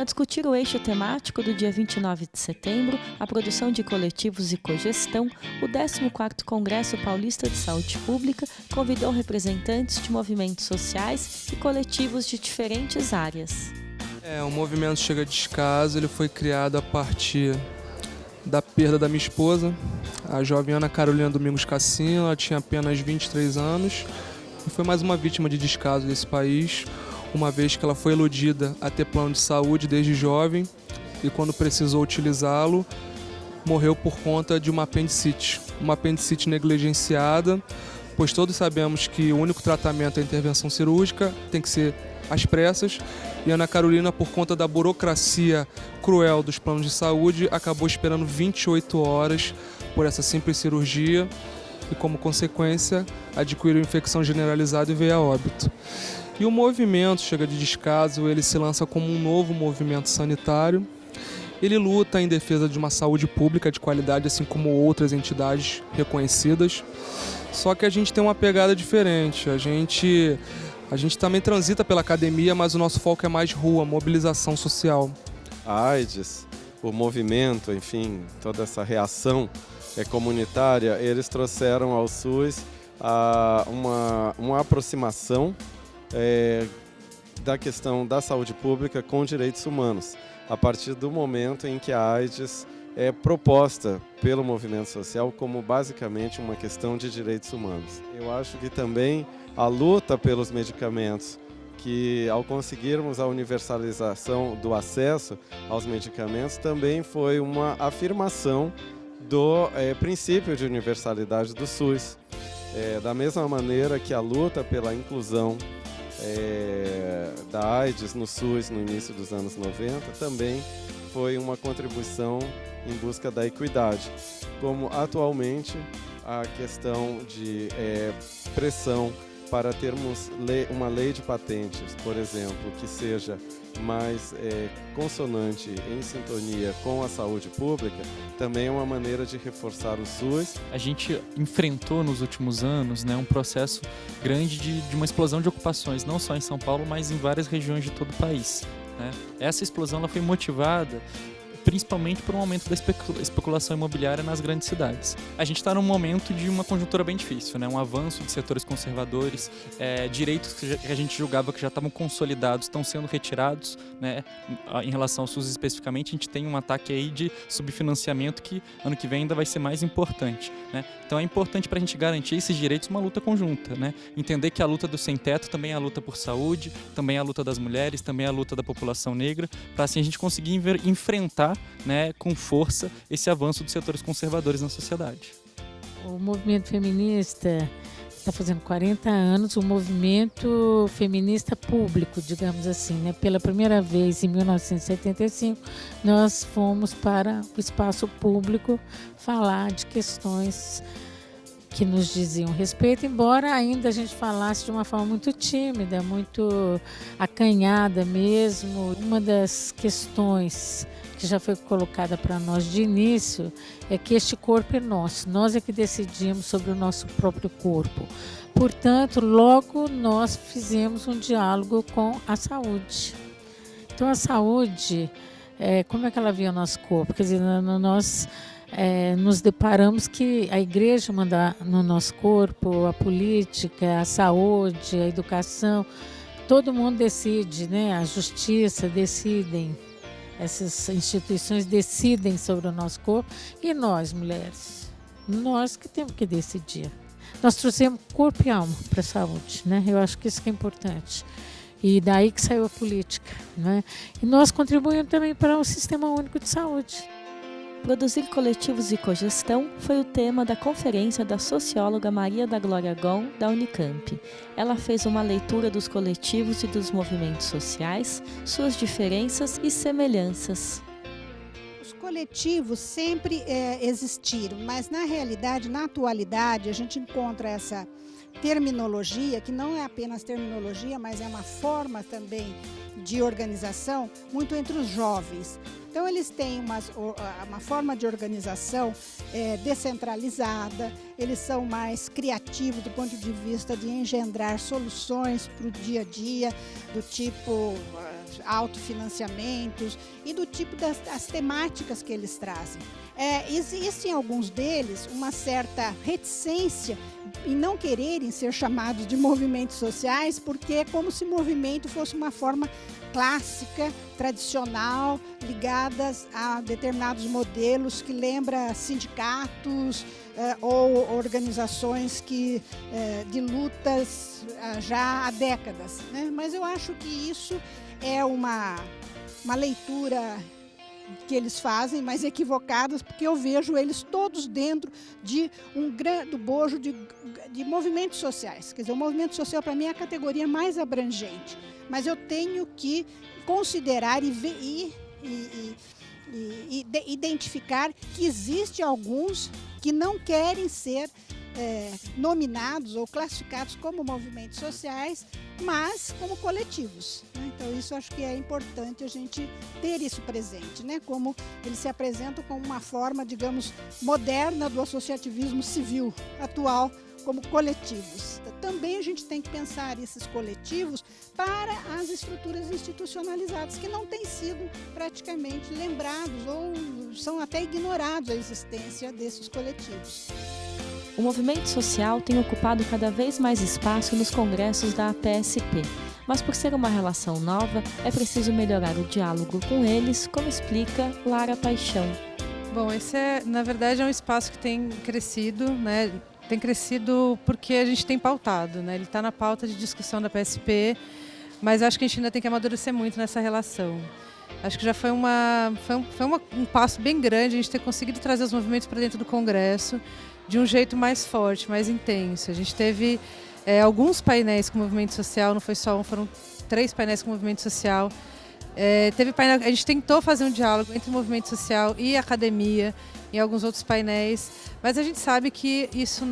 Para discutir o eixo temático do dia 29 de setembro, a produção de coletivos e cogestão, o 14º Congresso Paulista de Saúde Pública convidou representantes de movimentos sociais e coletivos de diferentes áreas. O movimento Chega Descaso, ele foi criado a partir da perda da minha esposa, a jovem Ana Carolina Domingos Cassino. Ela tinha apenas 23 anos e foi mais uma vítima de descaso desse país, uma vez que ela foi iludida a ter plano de saúde desde jovem e quando precisou utilizá-lo, morreu por conta de uma apendicite negligenciada, pois todos sabemos que o único tratamento é a intervenção cirúrgica, tem que ser às pressas, e Ana Carolina, por conta da burocracia cruel dos planos de saúde, acabou esperando 28 horas por essa simples cirurgia e, como consequência, adquiriu infecção generalizada e veio a óbito. E o movimento Chega de Descaso, ele se lança como um novo movimento sanitário. Ele luta em defesa de uma saúde pública de qualidade, assim como outras entidades reconhecidas. Só que a gente tem uma pegada diferente. A gente também transita pela academia, mas o nosso foco é mais rua, mobilização social. A AIDS, o movimento, enfim, toda essa reação comunitária, eles trouxeram ao SUS uma aproximação da questão da saúde pública com direitos humanos, a partir do momento em que a AIDS é proposta pelo movimento social como basicamente uma questão de direitos humanos. Eu acho que também a luta pelos medicamentos, que ao conseguirmos a universalização do acesso aos medicamentos, também foi uma afirmação do princípio de universalidade do SUS. Da mesma maneira que a luta pela inclusão da AIDS no SUS no início dos anos 90 também foi uma contribuição em busca da equidade, como atualmente a questão de pressão para termos uma lei de patentes, por exemplo, que seja mais consonante, em sintonia com a saúde pública, também é uma maneira de reforçar o SUS. A gente enfrentou nos últimos anos, um processo grande de uma explosão de ocupações, não só em São Paulo, mas em várias regiões de todo o país. Essa explosão ela foi motivada principalmente por um aumento da especulação imobiliária nas grandes cidades. A gente está num momento de uma conjuntura bem difícil, um avanço de setores conservadores, direitos que a gente julgava que já estavam consolidados estão sendo retirados, em relação ao SUS especificamente. A gente tem um ataque aí de subfinanciamento que ano que vem ainda vai ser mais importante. Então é importante para a gente garantir esses direitos uma luta conjunta, entender que a luta do sem-teto também é a luta por saúde, também é a luta das mulheres, também é a luta da população negra, para assim a gente conseguir enfrentar com força esse avanço dos setores conservadores na sociedade. O movimento feminista está fazendo 40 anos, o movimento feminista público, digamos assim. Pela primeira vez, em 1975, nós fomos para o espaço público falar de questões que nos diziam respeito, embora ainda a gente falasse de uma forma muito tímida, muito acanhada mesmo. Uma das questões que já foi colocada para nós de início é que este corpo é nosso, nós é que decidimos sobre o nosso próprio corpo. Portanto, logo nós fizemos um diálogo com a saúde. Então a saúde, como é que ela via o nosso corpo? Quer dizer, nós nos deparamos que a igreja manda no nosso corpo, a política, a saúde, a educação, todo mundo decide, a justiça decidem. Essas instituições decidem sobre o nosso corpo e nós, mulheres, nós que temos que decidir. Nós trouxemos corpo e alma para a saúde, Eu acho que isso que é importante. E daí que saiu a política, E nós contribuímos também para o Sistema Único de Saúde. Produzir coletivos e cogestão foi o tema da conferência da socióloga Maria da Glória Gon, da Unicamp. Ela fez uma leitura dos coletivos e dos movimentos sociais, suas diferenças e semelhanças. Os coletivos sempre existiram, mas na realidade, na atualidade, a gente encontra essa terminologia, que não é apenas terminologia, mas é uma forma também de organização muito entre os jovens. Então, eles têm uma forma de organização descentralizada, eles são mais criativos do ponto de vista de engendrar soluções para o dia a dia, do tipo autofinanciamentos e do tipo das temáticas que eles trazem. Existe em alguns deles uma certa reticência em não quererem ser chamados de movimentos sociais, porque é como se movimento fosse uma forma clássica, tradicional, ligadas a determinados modelos que lembra sindicatos ou organizações de lutas já há décadas, né? Mas eu acho que isso é uma leitura que eles fazem, mas equivocadas, porque eu vejo eles todos dentro de um grande bojo de movimentos sociais. Quer dizer, o movimento social para mim é a categoria mais abrangente, mas eu tenho que considerar e identificar que existe alguns que não querem ser nominados ou classificados como movimentos sociais, mas como coletivos, né? Então isso acho que é importante a gente ter isso presente, né? Como eles se apresentam como uma forma, digamos, moderna do associativismo civil atual, como coletivos. Também a gente tem que pensar esses coletivos para as estruturas institucionalizadas, que não têm sido praticamente lembrados ou são até ignorados a existência desses coletivos. O movimento social tem ocupado cada vez mais espaço nos congressos da APSP, mas por ser uma relação nova, é preciso melhorar o diálogo com eles, como explica Lara Paixão. Bom, esse na verdade é um espaço que tem crescido, né? Tem crescido porque a gente tem pautado, né? Ele está na pauta de discussão da PSP, mas acho que a gente ainda tem que amadurecer muito nessa relação. Acho que já foi um passo bem grande a gente ter conseguido trazer os movimentos para dentro do Congresso de um jeito mais forte, mais intenso. A gente teve alguns painéis com o movimento social, não foi só um, foram 3 painéis com o movimento social. A gente tentou fazer um diálogo entre o movimento social e a academia em alguns outros painéis, mas a gente sabe que isso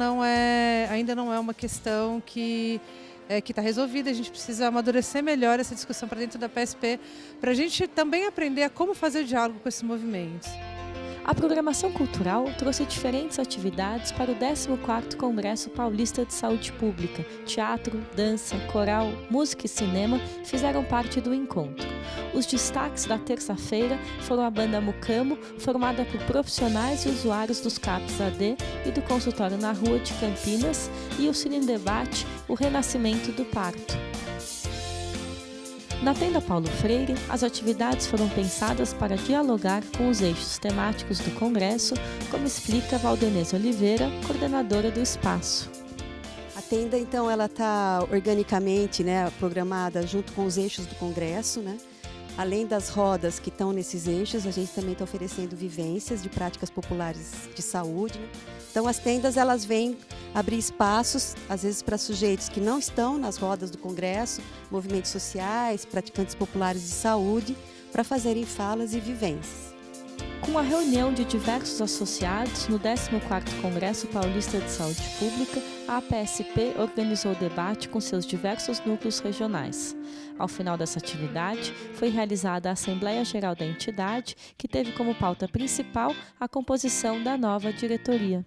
ainda não é uma questão que está resolvida. A gente precisa amadurecer melhor essa discussão para dentro da PSP, para a gente também aprender a como fazer o diálogo com esses movimentos. A programação cultural trouxe diferentes atividades para o 14º Congresso Paulista de Saúde Pública. Teatro, dança, coral, música e cinema fizeram parte do encontro. Os destaques da terça-feira foram a banda Mucamo, formada por profissionais e usuários dos CAPs AD e do consultório na Rua de Campinas, e o Cine Debate, o renascimento do parto. Na Tenda Paulo Freire, as atividades foram pensadas para dialogar com os eixos temáticos do Congresso, como explica Valdenese Oliveira, coordenadora do espaço. A tenda, então, ela está organicamente, né, programada junto com os eixos do Congresso, né? Além das rodas que estão nesses eixos, a gente também está oferecendo vivências de práticas populares de saúde, né? Então, as tendas, elas vêm abrir espaços, às vezes para sujeitos que não estão nas rodas do Congresso, movimentos sociais, praticantes populares de saúde, para fazerem falas e vivências. Com a reunião de diversos associados no 14º Congresso Paulista de Saúde Pública, a APSP organizou o debate com seus diversos núcleos regionais. Ao final dessa atividade, foi realizada a Assembleia Geral da entidade, que teve como pauta principal a composição da nova diretoria.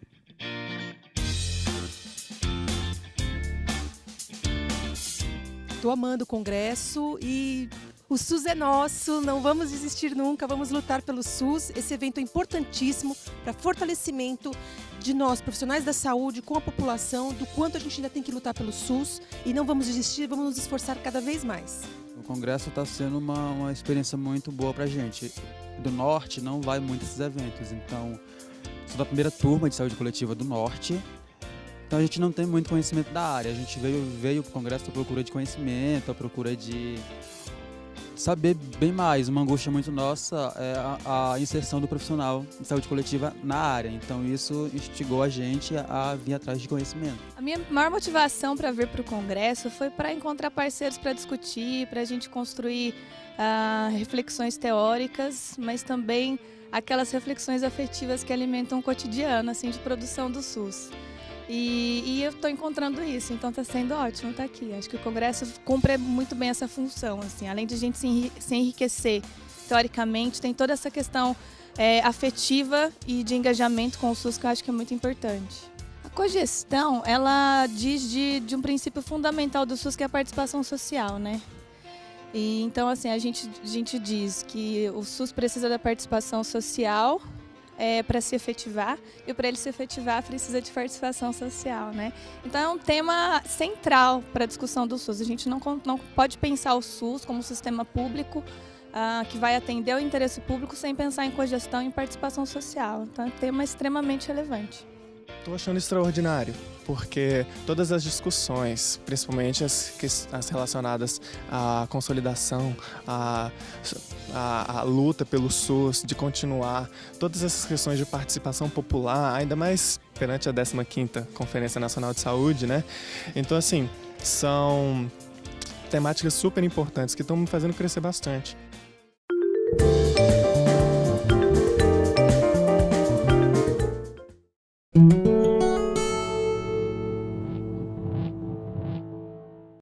Estou amando o Congresso e o SUS é nosso, não vamos desistir nunca, vamos lutar pelo SUS. Esse evento é importantíssimo para fortalecimento de nós, profissionais da saúde, com a população, do quanto a gente ainda tem que lutar pelo SUS, e não vamos desistir, vamos nos esforçar cada vez mais. O Congresso está sendo uma experiência muito boa para a gente. Do Norte não vai muito esses eventos, então sou da primeira turma de saúde coletiva do Norte. Então a gente não tem muito conhecimento da área, a gente veio para o Congresso à procura de conhecimento, à procura de saber bem mais. Uma angústia muito nossa é a inserção do profissional de saúde coletiva na área, então isso instigou a gente a vir atrás de conhecimento. A minha maior motivação para vir para o Congresso foi para encontrar parceiros para discutir, para a gente construir reflexões teóricas, mas também aquelas reflexões afetivas que alimentam o cotidiano assim, de produção do SUS. E eu estou encontrando isso, então está sendo ótimo estar aqui. Acho que o Congresso cumpre muito bem essa função. Assim, além de a gente se enriquecer teoricamente, tem toda essa questão afetiva e de engajamento com o SUS que eu acho que é muito importante. A cogestão, ela diz de um princípio fundamental do SUS, que é a participação social, né? E então, assim, a gente diz que o SUS precisa da participação social para se efetivar, e para ele se efetivar precisa de participação social, né? Então é um tema central para a discussão do SUS. A gente não pode pensar o SUS como um sistema público que vai atender o interesse público sem pensar em cogestão e em participação social. Então é um tema extremamente relevante. Estou achando extraordinário, porque todas as discussões, principalmente as relacionadas à consolidação, à luta pelo SUS, de continuar, todas essas questões de participação popular, ainda mais perante a 15ª Conferência Nacional de Saúde, né? Então, assim, são temáticas super importantes que estão me fazendo crescer bastante.